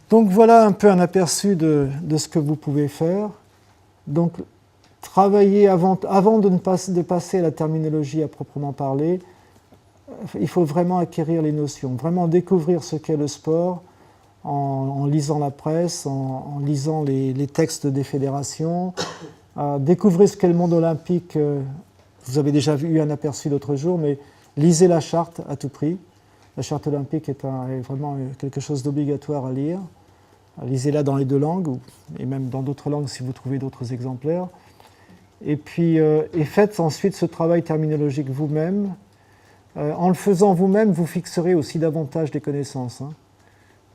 Donc voilà un peu un aperçu de ce que vous pouvez faire. Donc travailler avant de passer à la terminologie à proprement parler, il faut vraiment acquérir les notions, vraiment découvrir ce qu'est le sport en lisant la presse, en lisant les textes des fédérations, découvrez ce qu'est le monde olympique. Vous avez déjà eu un aperçu l'autre jour, mais lisez la charte à tout prix. La charte olympique est vraiment quelque chose d'obligatoire à lire. Lisez-la dans les deux langues, et même dans d'autres langues si vous trouvez d'autres exemplaires. Et puis, faites ensuite ce travail terminologique vous-même. En le faisant vous-même, vous fixerez aussi davantage des connaissances.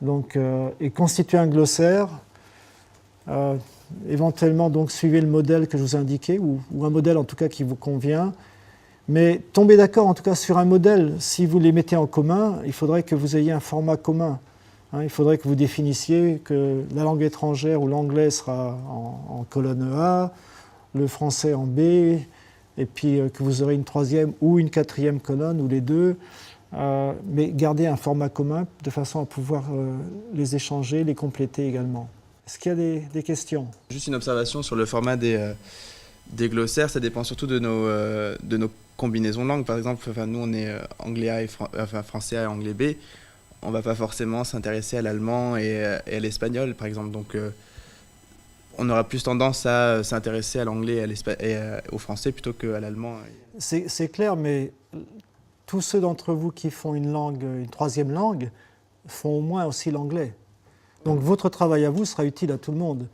Donc, et constituez un glossaire. Éventuellement, donc, suivez le modèle que je vous ai indiqué, ou un modèle en tout cas qui vous convient. Mais tombez d'accord en tout cas sur un modèle. Si vous les mettez en commun, il faudrait que vous ayez un format commun. Il faudrait que vous définissiez que la langue étrangère ou l'anglais sera en colonne A, le français en B, et puis que vous aurez une troisième ou une quatrième colonne, ou les deux, mais gardez un format commun de façon à pouvoir les échanger, les compléter également. Est-ce qu'il y a des questions? Juste une observation sur le format des glossaires, ça dépend surtout de nos combinaisons de langues. Par exemple, nous on est anglais A et français A et anglais B. On ne va pas forcément s'intéresser à l'allemand et à l'espagnol, par exemple. Donc, on aura plus tendance à s'intéresser à l'anglais et au français plutôt qu'à l'allemand. C'est clair, mais tous ceux d'entre vous qui font une troisième langue font au moins aussi l'anglais. Donc, votre travail à vous sera utile à tout le monde.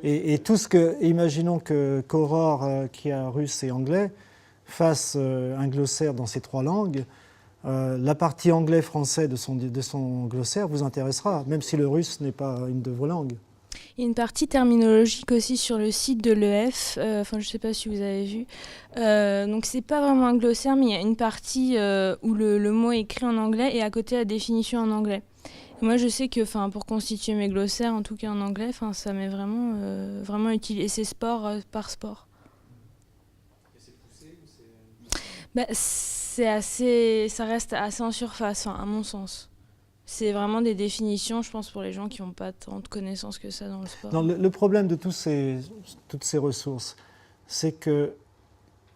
Et tout ce que, imaginons qu'Aurore, qui a russe et anglais, fasse un glossaire dans ces trois langues. La partie anglais-français de son glossaire vous intéressera, même si le russe n'est pas une de vos langues. Il y a une partie terminologique aussi sur le site de l'EF, je ne sais pas si vous avez vu. Donc c'est pas vraiment un glossaire, mais il y a une partie où le mot est écrit en anglais et à côté la définition en anglais. Et moi je sais que pour constituer mes glossaires, en tout cas en anglais, ça m'est vraiment utile. Et c'est sport par sport. Et c'est poussé ou c'est... Ça reste assez en surface, à mon sens. C'est vraiment des définitions, je pense, pour les gens qui n'ont pas tant de connaissances que ça dans le sport. Non, le problème de toutes ces ressources, c'est que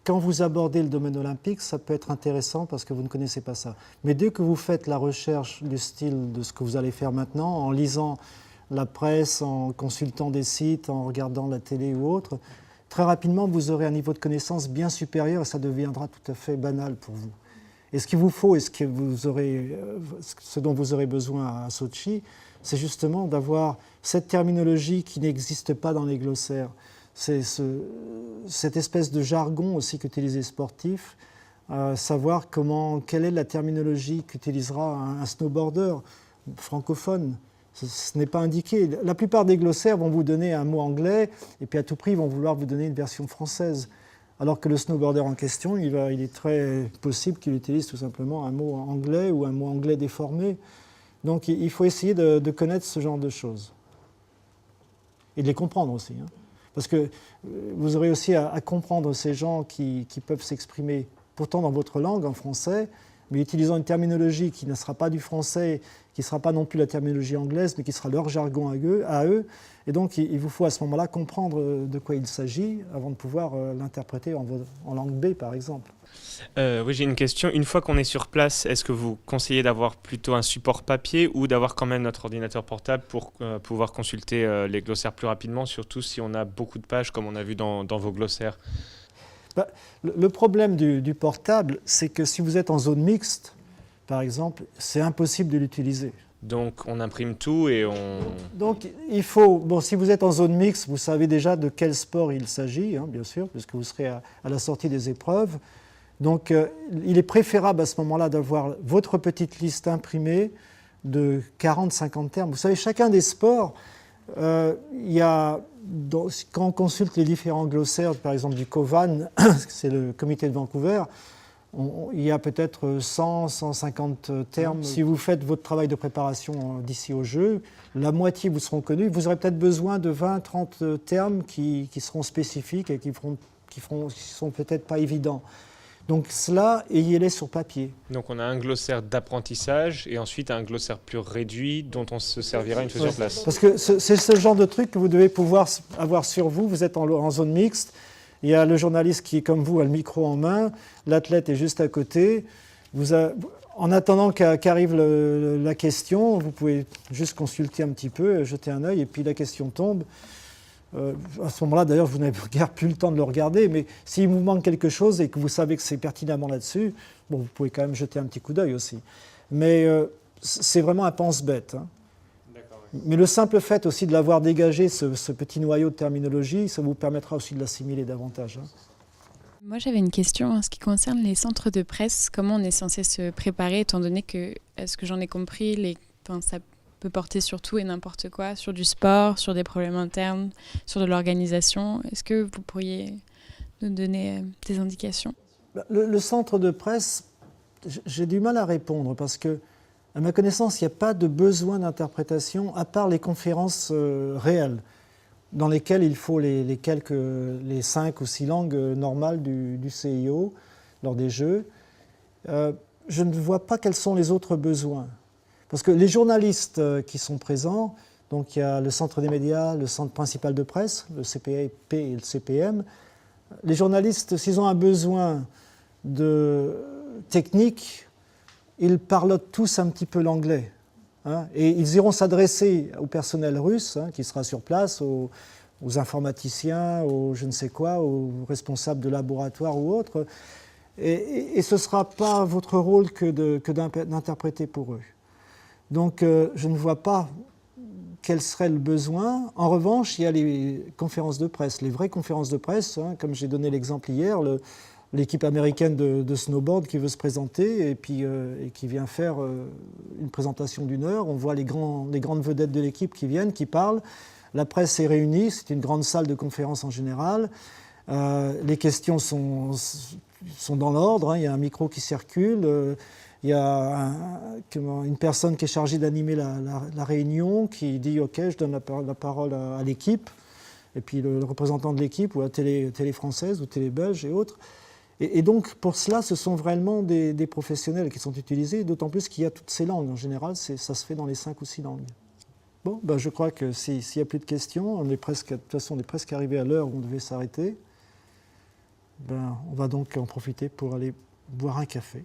quand vous abordez le domaine olympique, ça peut être intéressant parce que vous ne connaissez pas ça. Mais dès que vous faites la recherche du style de ce que vous allez faire maintenant, en lisant la presse, en consultant des sites, en regardant la télé ou autre, très rapidement, vous aurez un niveau de connaissance bien supérieur et ça deviendra tout à fait banal pour vous. Et ce qu'il vous faut et ce dont vous aurez besoin à Sochi, c'est justement d'avoir cette terminologie qui n'existe pas dans les glossaires. C'est cette espèce de jargon aussi qu'utilisent les sportifs, savoir quelle est la terminologie qu'utilisera un snowboarder francophone. Ce n'est pas indiqué. La plupart des glossaires vont vous donner un mot anglais et puis à tout prix ils vont vouloir vous donner une version française. Alors que le snowboarder en question, il est très possible qu'il utilise tout simplement un mot anglais ou un mot anglais déformé. Donc il faut essayer de connaître ce genre de choses. Et de les comprendre aussi. Parce que vous aurez aussi à comprendre ces gens qui peuvent s'exprimer pourtant dans votre langue, en français, mais utilisant une terminologie qui ne sera pas du français, qui ne sera pas non plus la terminologie anglaise, mais qui sera leur jargon à eux. Et donc, il vous faut à ce moment-là comprendre de quoi il s'agit avant de pouvoir l'interpréter en langue B, par exemple. Oui, j'ai une question. Une fois qu'on est sur place, est-ce que vous conseillez d'avoir plutôt un support papier ou d'avoir quand même notre ordinateur portable pour pouvoir consulter les glossaires plus rapidement, surtout si on a beaucoup de pages, comme on a vu dans vos glossaires? Le problème du portable, c'est que si vous êtes en zone mixte, par exemple, c'est impossible de l'utiliser. Donc on imprime tout et on... Donc il faut, si vous êtes en zone mixte, vous savez déjà de quel sport il s'agit, bien sûr, puisque vous serez à la sortie des épreuves. Donc il est préférable à ce moment-là d'avoir votre petite liste imprimée de 40-50 termes. Vous savez, chacun des sports, quand on consulte les différents glossaires, par exemple du COVAN, c'est le comité de Vancouver, il y a peut-être 100, 150 termes. Si vous faites votre travail de préparation d'ici au jeu, la moitié vous seront connus. Vous aurez peut-être besoin de 20, 30 termes qui seront spécifiques et qui sont peut-être pas évidents. Donc cela, ayez-les sur papier. Donc on a un glossaire d'apprentissage et ensuite un glossaire plus réduit dont on se servira une fois sur place. Parce que c'est ce genre de truc que vous devez pouvoir avoir sur vous. Vous êtes en zone mixte. Il y a le journaliste qui, comme vous, a le micro en main. L'athlète est juste à côté. En attendant qu'arrive la question, vous pouvez juste consulter un petit peu, jeter un œil, et puis la question tombe. À ce moment-là, d'ailleurs, vous n'avez plus le temps de le regarder, mais s'il vous manque quelque chose et que vous savez que c'est pertinemment là-dessus, bon, vous pouvez quand même jeter un petit coup d'œil aussi. Mais c'est vraiment un pense-bête. Hein. Mais le simple fait aussi de l'avoir dégagé, ce petit noyau de terminologie, ça vous permettra aussi de l'assimiler davantage. Hein. Moi, j'avais une question en ce qui concerne les centres de presse. Comment on est censé se préparer, étant donné que, est-ce que j'en ai compris, ça peut porter sur tout et n'importe quoi, sur du sport, sur des problèmes internes, sur de l'organisation. Est-ce que vous pourriez nous donner des indications ? Le centre de presse, j'ai du mal à répondre parce que, à ma connaissance, il n'y a pas de besoin d'interprétation à part les conférences réelles dans lesquelles il faut les 5 ou 6 langues normales du CIO lors des Jeux. Je ne vois pas quels sont les autres besoins. Parce que les journalistes qui sont présents, donc il y a le centre des médias, le centre principal de presse, le CPP et le CPM, les journalistes, s'ils ont un besoin de technique, ils parlent tous un petit peu l'anglais. Hein, et ils iront s'adresser au personnel russe qui sera sur place, aux informaticiens, aux je ne sais quoi, aux responsables de laboratoire ou autres. Et ce ne sera pas votre rôle que d'interpréter pour eux. Donc je ne vois pas quel serait le besoin. En revanche, il y a les conférences de presse, les vraies conférences de presse, comme j'ai donné l'exemple hier, l'équipe américaine de snowboard qui veut se présenter et qui vient faire une présentation d'1 heure. On voit les grandes vedettes de l'équipe qui viennent, qui parlent. La presse est réunie, c'est une grande salle de conférence en général. Les questions sont dans l'ordre, hein. Il y a un micro qui circule. Il y a une personne qui est chargée d'animer la réunion qui dit « Ok, je donne la parole à l'équipe ». Et puis le représentant de l'équipe, ou la télé française, ou télé belge et autres. Et donc, pour cela, ce sont vraiment des professionnels qui sont utilisés, d'autant plus qu'il y a toutes ces langues. En général, ça se fait dans les 5 ou 6 langues. Bon, je crois que s'il n'y a plus de questions, de toute façon, on est presque arrivé à l'heure où on devait s'arrêter. On va donc en profiter pour aller boire un café.